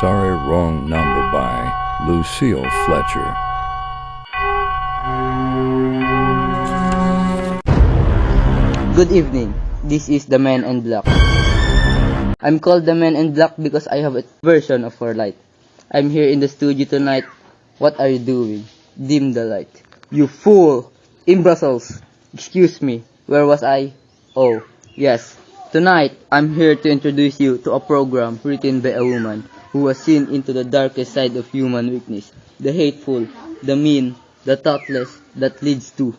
Sorry, Wrong Number by Lucille Fletcher. Good evening. This is the Man in Black. I'm called the Man in Black because I have a version of our light. I'm here in the studio tonight. What are you doing? Dim the light. You fool! In Brussels. Excuse me. Where was I? Oh, yes. Tonight, I'm here to introduce you to a program written by a woman who has seen into the darkest side of human weakness. The hateful, the mean, the thoughtless that leads to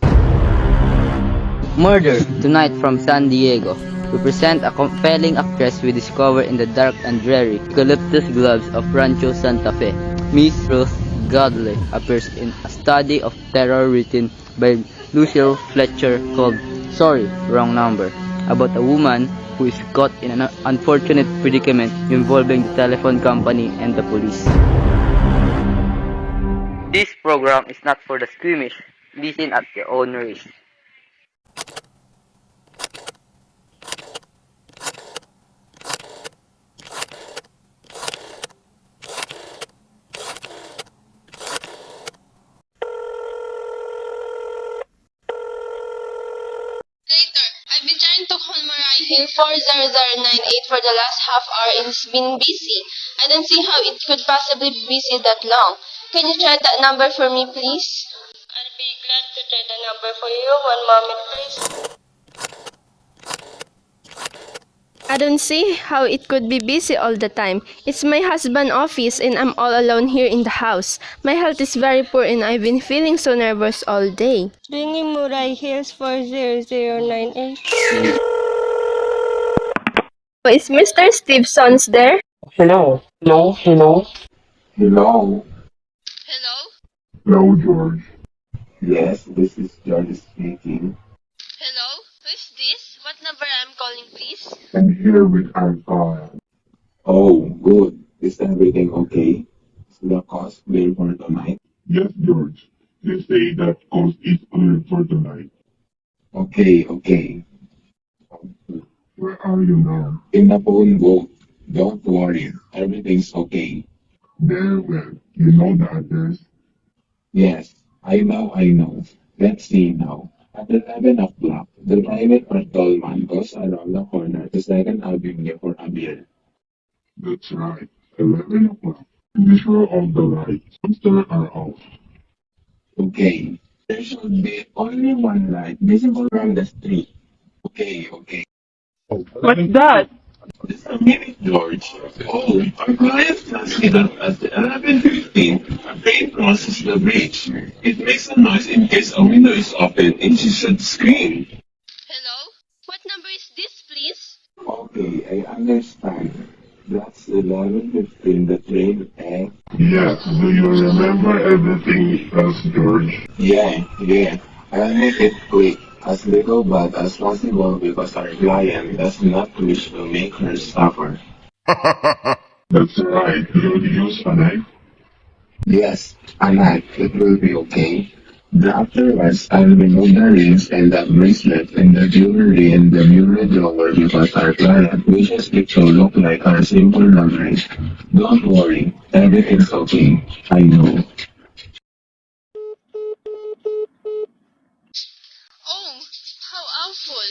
murder. Tonight from San Diego, we present a compelling actress we discover in the dark and dreary eucalyptus groves of Rancho Santa Fe. Miss Ruth Godley appears in a study of terror written by Lucille Fletcher called Sorry, Wrong Number, about a woman who is caught in an unfortunate predicament involving the telephone company and the police. This program is not for the squeamish. Listen at your own risk. Later, I've been trying to call Mariah Hill 40098 for the last half hour and it's been busy. I don't see how it could possibly be busy that long. Can you try that number for me, please? I'll be glad to try the number for you. One moment, please. I don't see how it could be busy all the time. It's my husband's office and I'm all alone here in the house. My health is very poor and I've been feeling so nervous all day. Ringing Murai Hills 40098. Is Mr. Stevenson's there? Hello, hello, hello. Hello. Hello? Hello, George. Yes, this is George speaking. Hello? Who is this? What number I'm calling, please? I'm here with our call. Oh, good. Is everything okay? Is the cost clear for tonight? Yes, George. They say that cost is clear for tonight. Okay. Where are you now? In the phone booth. Don't worry. Everything's okay. Very well. You know the address? Yes, I know. Let's see now. At 11 o'clock, the private patrolman goes around the corner to 2nd Avenue for a beer. That's right. 11 o'clock. Be sure all the lights are off. Okay. There should be only one light visible from the street. Okay. What's that? Just a minute, George. Oh, our client flashed it up at 11:15. A train crosses the bridge. It makes a noise in case a window is open and she should scream. Hello? What number is this, please? Okay, I understand. That's 11:15, the train, eh? Yes, do you remember everything else, George? Yeah. I'll make it quick, as little but as possible because our client does not wish to make her suffer. That's right. You'll use a knife? Yes, a knife. It will be okay. Afterwards, I'll remove the rings and the bracelet and the jewelry and the bureau drawer because our client wishes it to look like our simple laundry. Don't worry, everything's okay. I know. Oh, how awful.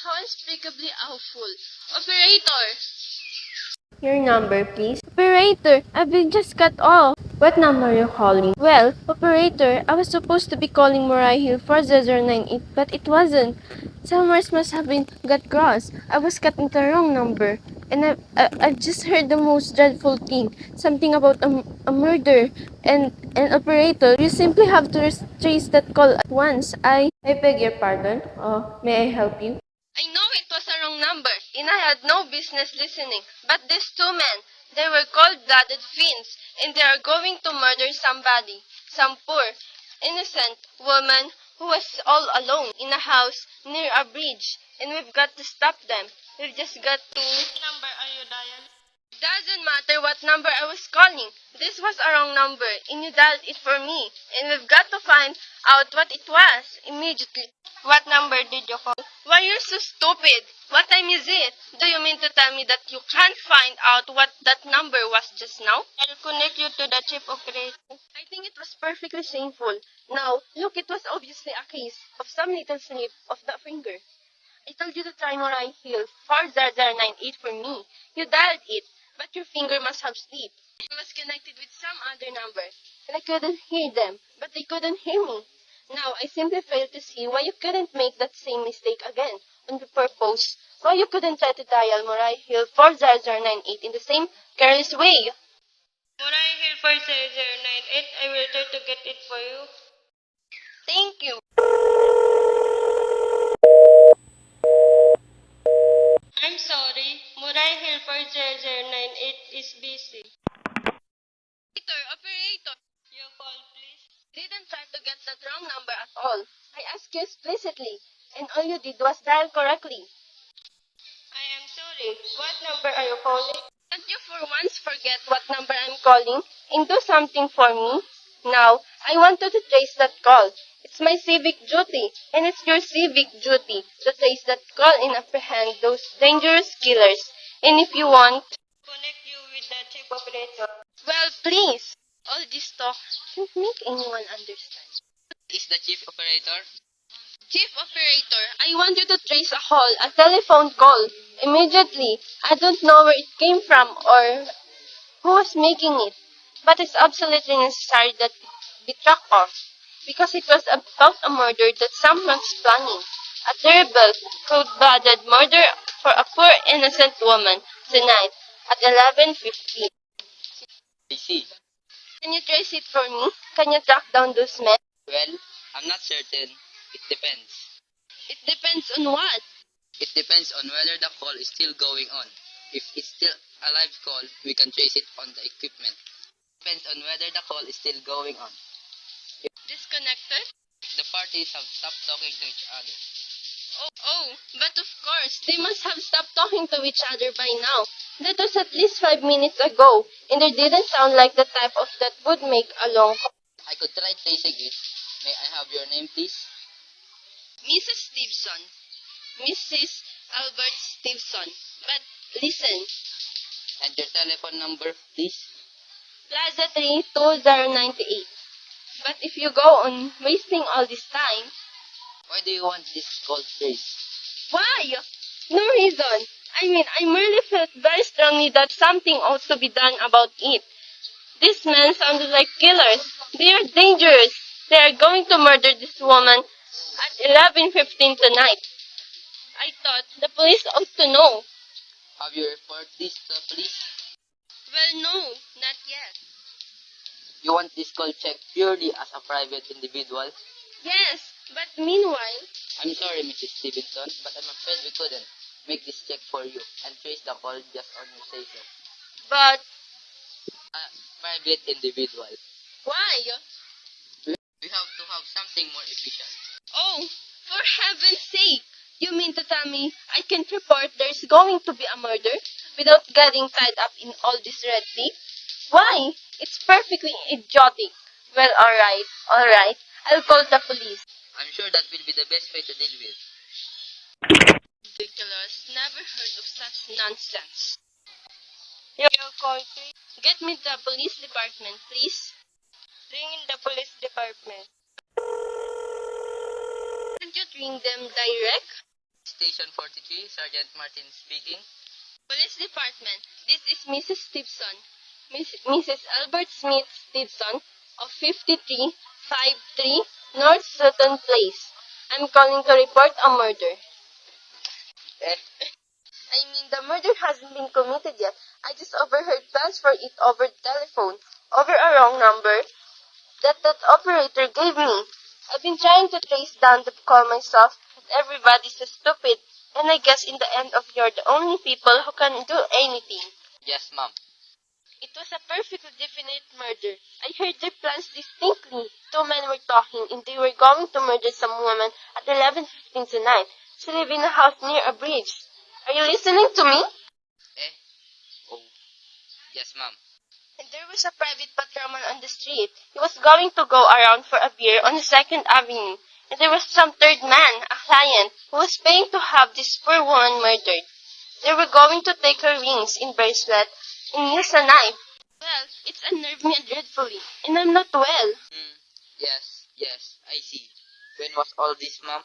How unspeakably awful. Operator! Your number, please. Operator, I've been just cut off. What number are you calling? Well, operator, I was supposed to be calling Mariah Hill 40098, but it wasn't. Somewhere must have been got crossed. I was cut into the wrong number. And I've just heard the most dreadful thing. Something about a murder. And operator, you simply have to trace that call at once. I beg your pardon. May I help you? I know it was a wrong number, and I had no business listening. But these two men, they were cold-blooded fiends, and they are going to murder somebody. Some poor, innocent woman who was all alone in a house near a bridge. And we've got to stop them. We've just got to... What number are you dialing? doesn't matter what number I was calling. This was a wrong number, and you dialed it for me. And we've got to find out what it was immediately. What number did you call? Why, you're so stupid. What time is it? Do you mean to tell me that you can't find out what that number was just now? I'll connect you to the chip operator. I think it was perfectly shameful. Now, look, it was obviously a case of some little slip of the finger. I told you to try Moray Hill 40098 for me. You dialed it, but your finger must have slipped. It was connected with some other number, and I couldn't hear them, but they couldn't hear me. Now, I simply fail to see why you couldn't make that same mistake again on purpose. Why you couldn't try to dial Moray Hill 40098 in the same careless way. Moray Hill 40098, I will try to get it for you. Thank you. I'm sorry, Moray Hill 40098 is busy. Operator, your call please. Didn't try to get that wrong number at all. I asked you explicitly, and all you did was dial correctly. I am sorry. What number are you calling? Can't you for once forget what number I'm calling and do something for me? Now, I want you to trace that call. It's my civic duty, and it's your civic duty to trace that call and apprehend those dangerous killers. And if you want, connect you with the chief operator. Well, please. All this talk can't make anyone understand. Is the chief operator? Chief operator, I want you to trace a telephone call, immediately. I don't know where it came from or who was making it, but it's absolutely necessary that it be tracked off, because it was about a murder that someone's planning. A terrible, cold-blooded murder for a poor innocent woman tonight at 11:15. I see. Can you trace it for me? Can you track down those men? Well, I'm not certain. It depends. It depends on what? It depends on whether the call is still going on. If it's still a live call, we can trace it on the equipment. Depends on whether the call is still going on. Disconnected? The parties have stopped talking to each other. But of course, they must have stopped talking to each other by now. That was at least 5 minutes ago, and it didn't sound like the type of that would make a long call. I could try tracing it. May I have your name, please? Mrs. Stevenson. Mrs. Albert Stevenson. But listen, And your telephone number, please? Plaza 3 2098. But if you go on wasting all this time, Why do you want this call traced? why? No reason. I merely felt very strongly that something ought to be done about it. These men sounded like killers. They are dangerous. They are going to murder this woman at 11:15 tonight. I thought the police ought to know. Have you reported this to the police? Well, no, not yet. You want this call checked purely as a private individual? Yes, but meanwhile, I'm sorry, Mrs. Stevenson, but I'm afraid we couldn't make this check for you and trace the call just on your say-so. but A private individual. why? We have to have something more efficient. Oh, for heaven's sake! You mean to tell me I can report there's going to be a murder without getting tied up in all this red tape? Why? It's perfectly idiotic. Well, alright. I'll call the police. I'm sure that will be the best way to deal with. Ridiculous. Never heard of such nonsense. Your call, please. Get me the police department, please. Ring in the police department. Can't you ring them direct? Station 43, Sergeant Martin speaking. Police department. This is Mrs. Stevenson. Mrs. Albert Smith Stevenson of 5353 North Sutton Place. I'm calling to report a murder. The murder hasn't been committed yet. I just overheard plans for it over the telephone, over a wrong number that operator gave me. I've been trying to trace down the call myself, but everybody's so stupid, and I guess in the end of you're the only people who can do anything. Yes, ma'am. It was a perfectly definite murder. I heard their plans distinctly. 2 men were talking, and they were going to murder some woman at 11:15 tonight. She lived in a house near a bridge. Are you listening to me? Oh. Yes, ma'am. And there was a private patrolman on the street. He was going to go around for a beer on the 2nd Avenue. And there was some third man, a client, who was paying to have this poor woman murdered. They were going to take her rings in bracelet and use a knife. Well, it's unnerved me dreadfully, and I'm not well. Yes, I see. When was all this, ma'am?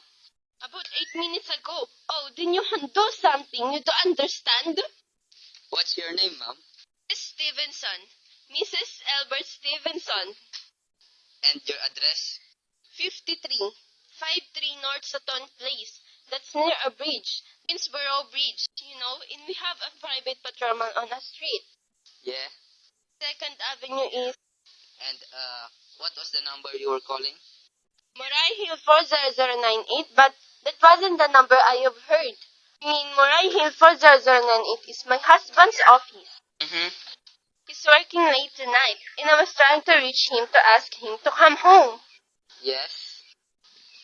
About 8 minutes ago. Oh, then you can do something. You don't understand? What's your name, ma'am? Miss Stevenson. Mrs. Albert Stevenson. And your address? 53. 53 North Sutton Place. That's near a bridge. Queensborough Bridge. You know, and we have a private patrolman on a street. Yeah. 2nd Avenue is And, what was the number you were calling? Moray Hill 40098, but that wasn't the number I have heard. I mean, Moray Hill 40098 is my husband's office. Mm-hmm. He's working late tonight, and I was trying to reach him to ask him to come home. Yes.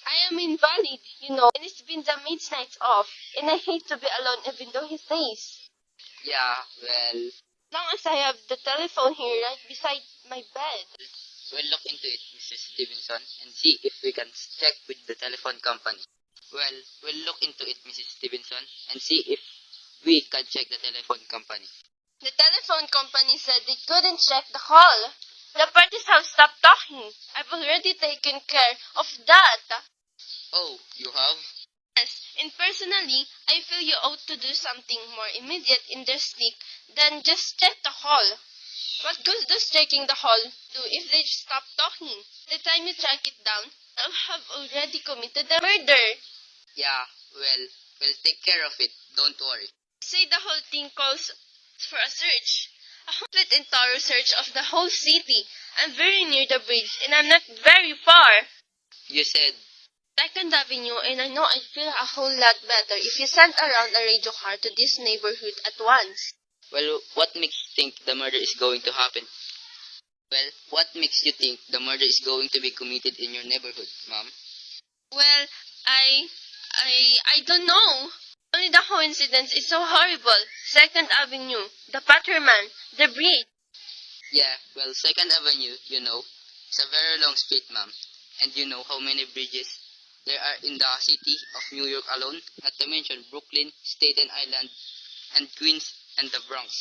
I am invalid, you know, and it's been the maid's night off, and I hate to be alone even though he stays. Yeah, well, As long as I have the telephone here right beside my bed. we'll look into it, Mrs. Stevenson, and see if we can check with the telephone company. Well, we'll look into it, Mrs. Stevenson, and see if we can check the telephone company. The telephone company said they couldn't check the call. The parties have stopped talking. I've already taken care of that. Oh, you have? Yes, and personally, I feel you ought to do something more immediate and drastic than just check the call. What good does checking the call do if they just stop talking? The time you track it down, I'll have already committed the murder. Yeah, well, we'll take care of it. Don't worry. Say the whole thing calls for a search. A complete and thorough search of the whole city. I'm very near the bridge, and I'm not very far. You said, 2nd Avenue, and I know I'd feel a whole lot better if you sent around a radio car to this neighborhood at once. well, what makes you think the murder is going to happen? Well, what makes you think the murder is going to be committed in your neighborhood, ma'am? Well, I don't know. Only the coincidence is so horrible. 2nd Avenue, the patrolman, the bridge. Yeah, well, 2nd Avenue, you know, it's a very long street, ma'am. And you know how many bridges there are in the city of New York alone, not to mention Brooklyn, Staten Island, and Queens, and the Bronx.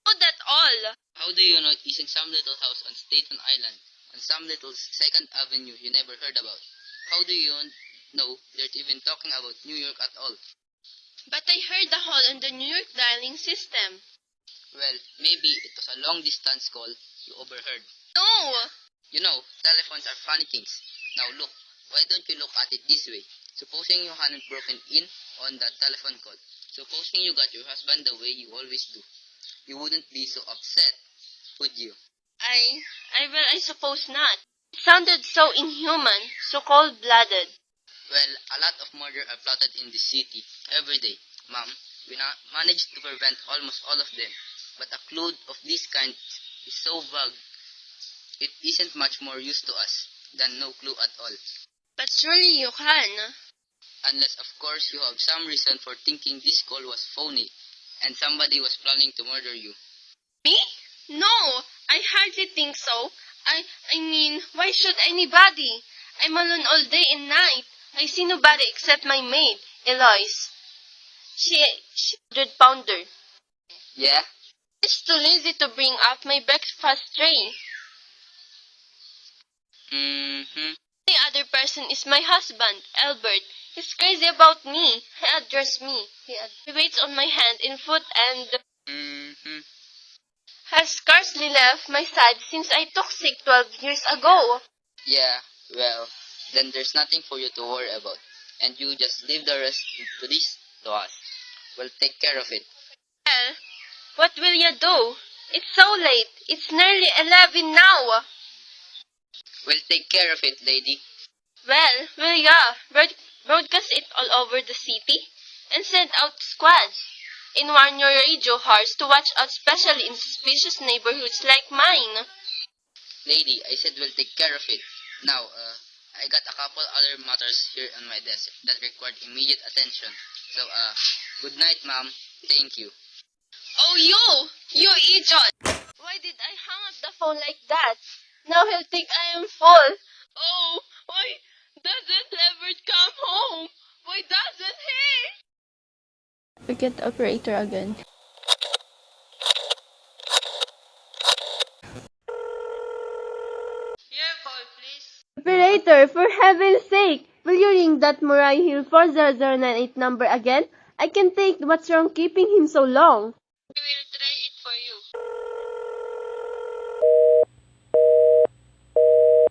Oh, that all. How do you know it isn't some little house on Staten Island, on some little 2nd Avenue you never heard about? How do you know they're even talking about New York at all? But I heard the call on the New York dialing system. Well, maybe it was a long-distance call you overheard. No! You know, telephones are funny things. Now look, why don't you look at it this way? Supposing you hadn't broken in on that telephone call. Supposing you got your husband the way you always do. You wouldn't be so upset, would you? I suppose not. It sounded so inhuman, so cold-blooded. Well, a lot of murder are plotted in this city every day, ma'am. We managed to prevent almost all of them. But a clue of this kind is so vague. It isn't much more use to us than no clue at all. But surely you can. Unless, of course, you have some reason for thinking this call was phony and somebody was planning to murder you. Me? No, I hardly think so. I mean, why should anybody? I'm alone all day and night. I see nobody except my maid, Eloise. She 100-pounder. Yeah? She's too lazy to bring up my breakfast tray. Mm-hmm. The other person is my husband, Albert. He's crazy about me. He adores me. He waits on my hand and foot and Mm-hmm. has scarcely left my side since I took sick 12 years ago. Yeah, well, then there's nothing for you to worry about. And you just leave the rest to us. We'll take care of it. Well, what will you do? It's so late. It's nearly 11 now. We'll take care of it, lady. Well, will ya broadcast it all over the city and send out squads and warn your radio cars to watch out, especially in suspicious neighborhoods like mine. Lady, I said we'll take care of it. Now, I got a couple other matters here on my desk that required immediate attention. So, good night, ma'am. Thank you. Oh, Oh, you idiot! Why did I hang up the phone like that? Now he'll think I am full. Oh, why doesn't Leonard come home? Why doesn't he? Forget the operator again. Your call, please. Operator, for heaven's sake, will you ring that Murray Hill 40098 number again? I can't think what's wrong keeping him so long. I will try it for you.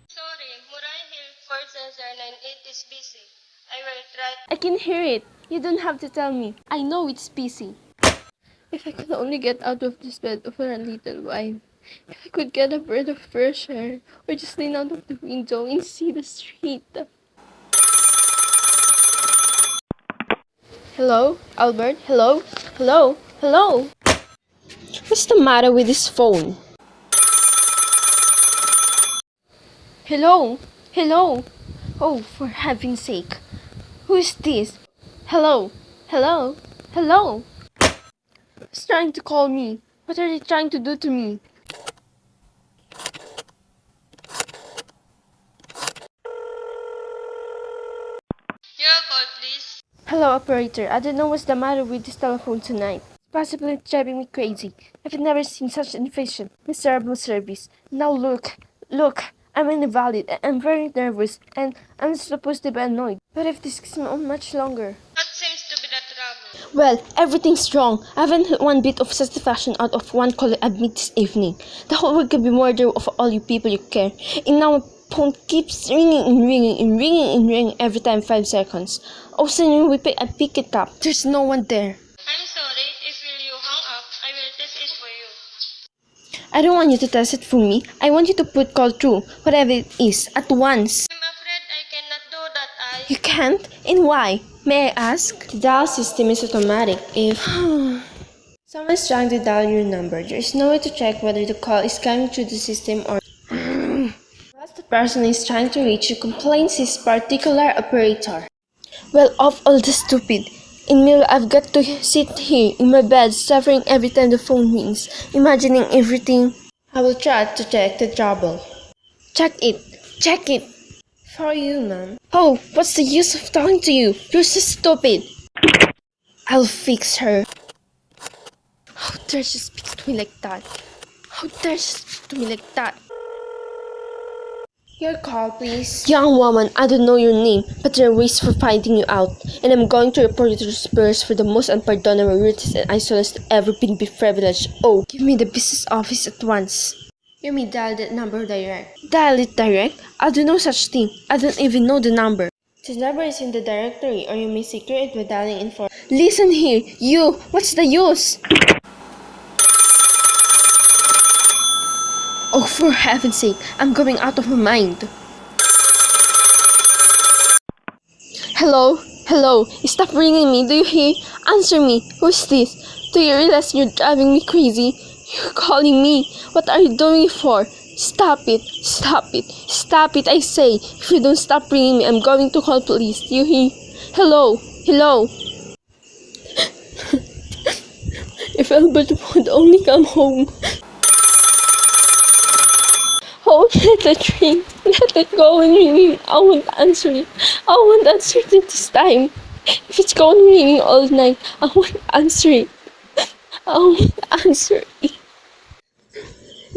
Sorry, Murray Hill 40098 is busy. I will try. I can hear it. You don't have to tell me. I know it's busy. If I could only get out of this bed for a little while. If I could get a breath of fresh air, or just lean out of the window and see the street. Hello? Albert? Hello? Hello? Hello? What's the matter with this phone? Hello? Hello? Oh, for heaven's sake. Who is this? Hello? Hello? Hello? Who's trying to call me? What are they trying to do to me? Your call, please. Hello, operator. I don't know what's the matter with this telephone tonight. It's possibly driving me crazy. I've never seen such inefficient, miserable service. Now look, I'm invalid. I'm very nervous, and I'm supposed to be annoyed. But if this goes on much longer. What seems to be the trouble? Well, everything's wrong. I haven't had one bit of satisfaction out of one call I admit this evening. The whole world could be murder of all you people you care. And now my phone keeps ringing and ringing and ringing and ringing every time 5 seconds. Oh, suddenly I pick it up. There's no one there. I'm sorry. If you hang up, I will test it for you. I don't want you to test it for me. I want you to put call through, whatever it is, at once. I'm afraid I cannot do that. You can't? And why? May I ask? The dial system is automatic. If someone's trying to dial your number, there is no way to check whether the call is coming through the system or unless the person is trying to reach you complains his particular operator. Well, of all the stupid. In Milo, I've got to sit here in my bed, suffering every time the phone rings, imagining everything. I will try to check the trouble. Check it. For you, ma'am. Oh, what's the use of talking to you? You're so stupid. I'll fix her. How dare she speak to me like that? Your call, please. Young woman, I don't know your name, but there are ways for finding you out. And I'm going to report you to the superiors for the most unpardonable rudeness and insolence to ever been privileged. Oh, give me the business office at once. You may dial that number direct. Dial it direct? I'll do no such thing. I don't even know the number. The number is in the directory, or you may secure it by dialing in for. Listen here, you! What's the use? Oh, for heaven's sake, I'm going out of my mind. Hello? Stop ringing me, do you hear? Answer me, who's this? Do you realize you're driving me crazy? You're calling me. What are you doing it for? Stop it, I say. If you don't stop ringing me, I'm going to call police, do you hear? Hello? If Albert would only come home. Oh, let it ring. Let it go and ringing. I won't answer it. This time. If it's going ringing all night, I won't answer it.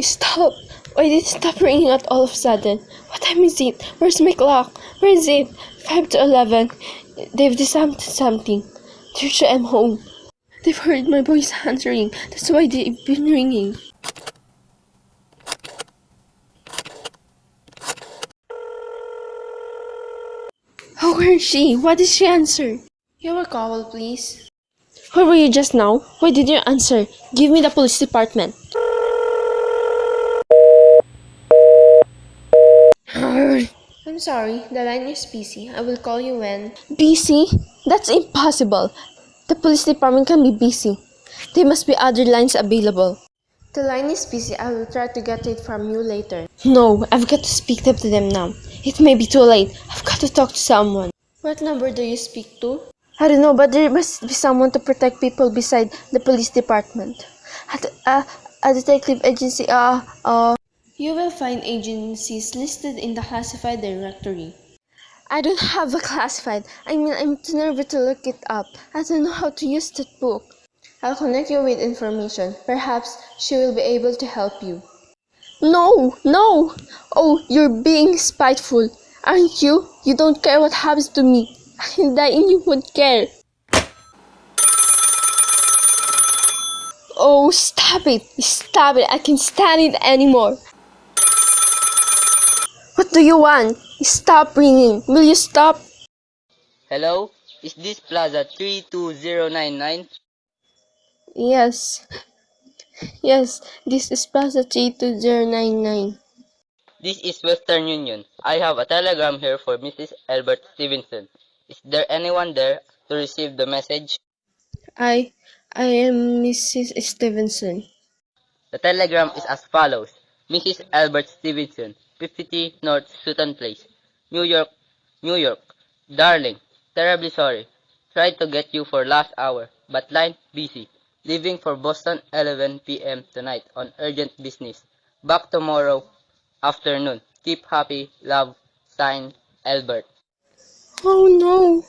Stop. Why did it stop ringing at all of a sudden? What time is it? Where's my clock? Where is it? 5 to 11. They've decided something. They're sure I'm home. They've heard my voice answering. That's why they've been ringing. Oh, where is she? What did she answer? Your call, please. Where were you just now? Why did you answer? Give me the police department. I'm sorry, the line is busy. I will call you when. Busy? That's impossible. The police department can be busy. There must be other lines available. The line is busy. I will try to get it from you later. No, I've got to speak up to them now. It may be too late. I've got to talk to someone. What number do you speak to? I don't know, but there must be someone to protect people beside the police department. A detective agency, You will find agencies listed in the classified directory. I don't have a classified. I'm too nervous to look it up. I don't know how to use that book. I'll connect you with information. Perhaps she will be able to help you. No, no! Oh, you're being spiteful. Aren't you? You don't care what happens to me. I can die and you won't care. Oh, stop it! Stop it! I can't stand it anymore. What do you want? Stop ringing. Will you stop? Hello? Is this Plaza 32099? Yes. Yes, this is Plaza 32099. This is Western Union. I have a telegram here for Mrs. Albert Stevenson. Is there anyone there to receive the message? I I am Mrs. Stevenson. The telegram is as follows. Mrs. Albert Stevenson, 50 North Sutton Place, New York, New York. Darling, terribly sorry. Tried to get you for last hour, but line busy. Leaving for Boston 11 p.m. tonight on urgent business. Back tomorrow afternoon. Keep happy. Love. Signed, Albert. Oh no.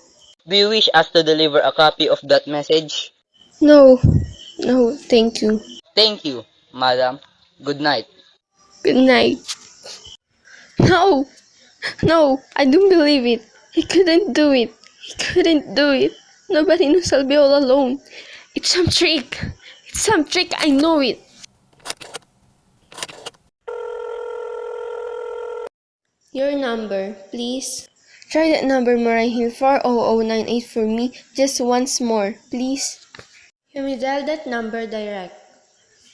Do you wish us to deliver a copy of that message? No. No, thank you. Thank you, madam. Good night. Good night. No. No, I don't believe it. He couldn't do it. He couldn't do it. Nobody knows I'll be all alone. It's some trick. It's some trick. I know it. Your number, please. Try that number right here, 40098 for me. Just once more, please. You may dial that number direct.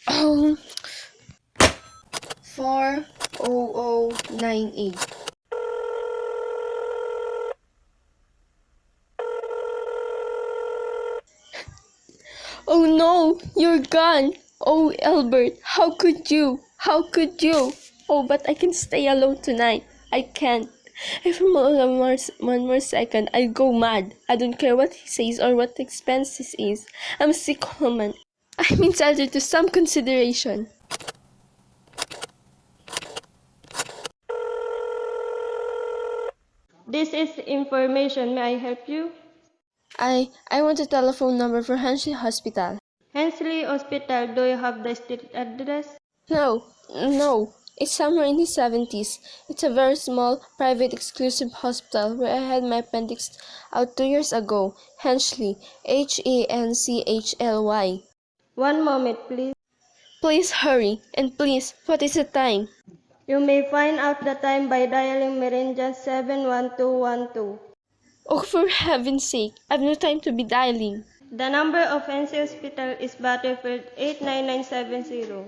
Oh, 40098. Oh no, you're gone. Oh, Albert, how could you? How could you? Oh, but I can stay alone tonight. I can't. If I'm alone one more second, I'll go mad. I don't care what he says or what expenses is. I'm a sick woman. I'm entitled to some consideration. This is information. May I help you? I want a telephone number for Hanshin Hospital. Hensley Hospital, do you have the street address? No, no. It's somewhere in the 70s. It's a very small, private, exclusive hospital where I had my appendix out 2 years ago. Hensley. Hanchley. 1 moment, please. Please hurry. And please, what is the time? You may find out the time by dialing Merindian 71212. Oh, for heaven's sake. I've no time to be dialing. The number of Hensley Hospital is Battlefield 89970.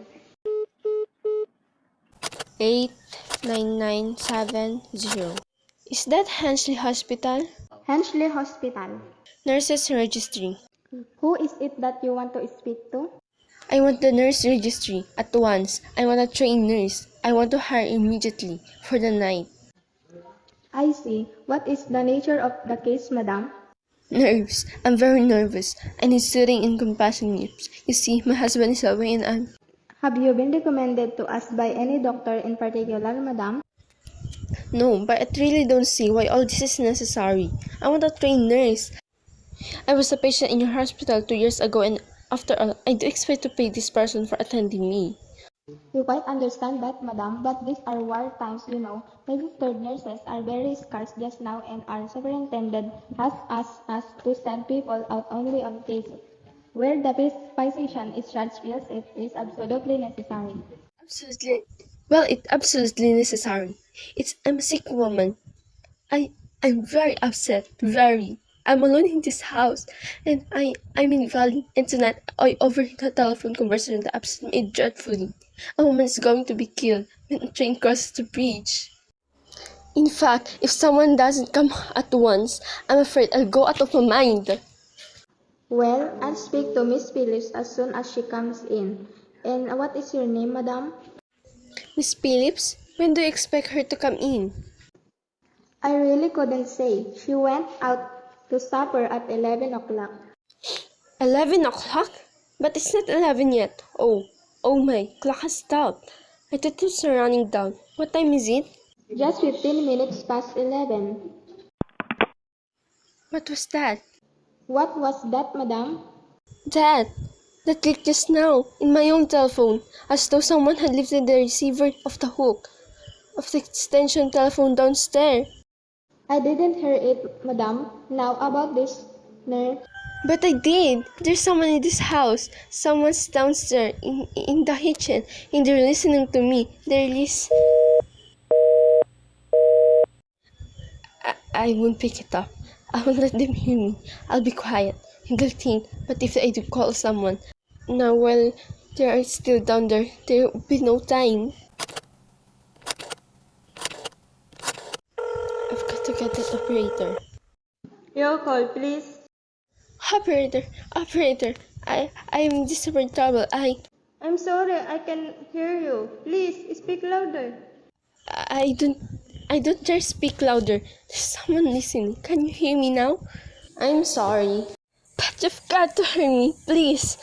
89970. Is that Hanchley Hospital? Hensley Hospital. Nurses Registry. Who is it that you want to speak to? I want the nurse registry at once. I want a trained nurse. I want to hire immediately for the night. I see. What is the nature of the case, madam? Nerves. I'm very nervous. I need soothing and compassionate. You see, my husband is away and I'm... Have you been recommended to us by any doctor in particular, madam? No, but I really don't see why all this is necessary. I want a trained nurse. I was a patient in your hospital 2 years ago and after all, I do expect to pay this person for attending me. We quite understand that, madam, but these are war times, you know. Registered nurses are very scarce just now and our superintendent has asked us to send people out only on cases where the physician is charged feels it is absolutely necessary. Absolutely. Well, it's absolutely necessary. I'm a sick woman. I'm very upset. Very. I'm alone in this house, and I'm in Valley, and tonight I overheard a telephone conversation that upset me dreadfully. A woman is going to be killed when a train crosses the bridge. In fact, if someone doesn't come at once, I'm afraid I'll go out of my mind. Well, I'll speak to Miss Phillips as soon as she comes in. And what is your name, madam? Miss Phillips, when do you expect her to come in? I really couldn't say. She went out to supper at 11 o'clock. 11 o'clock? But it's not 11 yet. Oh my, clock has stopped. I thought it was running down. What time is it? Just 15 minutes past 11. What was that? What was that, madam? That! That clicked just now, in my own telephone, as though someone had lifted the receiver off the hook of the extension telephone downstairs. I didn't hear it, madam. Now about this, nurse. But I did. There's someone in this house. Someone's downstairs in the kitchen, and they're listening to me. I won't pick it up. I won't let them hear me. I'll be quiet, and they'll think. But if I do call someone, now while they are still down there, there will be no time. I've got to get that operator. Your call, please. Operator, I'm in desperate trouble. I'm sorry, I can hear you. Please, speak louder. I don't dare speak louder. There's someone listening. Can you hear me now? I'm sorry. But you've got to hear me. Please.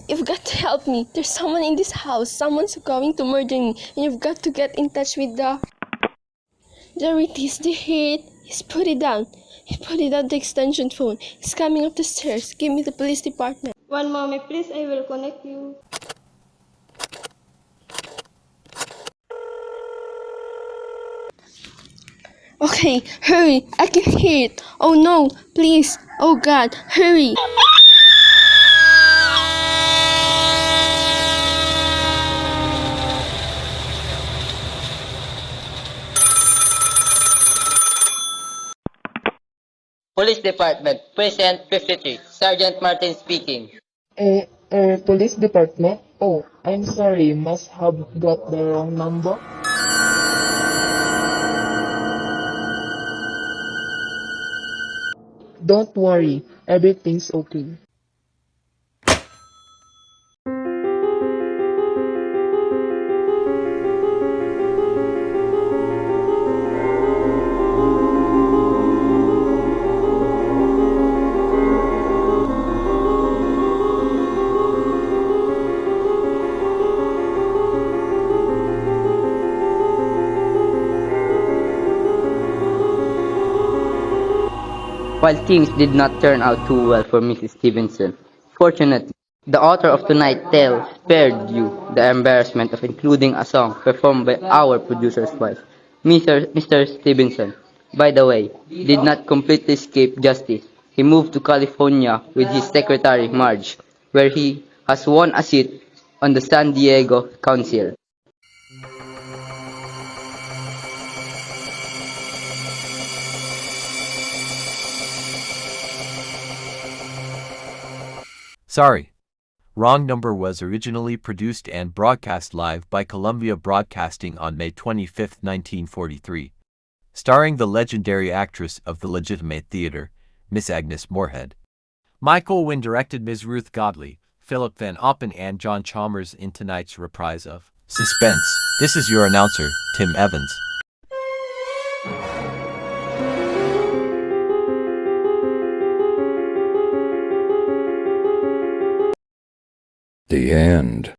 You've got to help me. There's someone in this house. Someone's going to murder me. And you've got to get in touch with the... There it is. Do you hear it? He's put it down. He put it on the extension phone. He's coming up the stairs. Give me the police department. One moment, please. I will connect you. Okay, hurry. I can hear it. Oh no, please. Oh God, hurry. Police Department, Present 53. Sergeant Martin speaking. Police department? Oh, I'm sorry, must have got the wrong number. Don't worry, everything's okay. While things did not turn out too well for Mrs. Stevenson, fortunately, the author of tonight's tale spared you the embarrassment of including a song performed by our producer's wife. Mr. Stevenson, by the way, did not completely escape justice. He moved to California with his secretary, Marge, where he has won a seat on the San Diego Council. Sorry. Wrong Number was originally produced and broadcast live by Columbia Broadcasting on May 25, 1943. Starring the legendary actress of the legitimate theater, Miss Agnes Moorehead. Michael Wynn directed Ms. Ruth Godley, Philip Van Oppen and John Chalmers in tonight's reprise of Suspense. This is your announcer, Tim Evans. The end.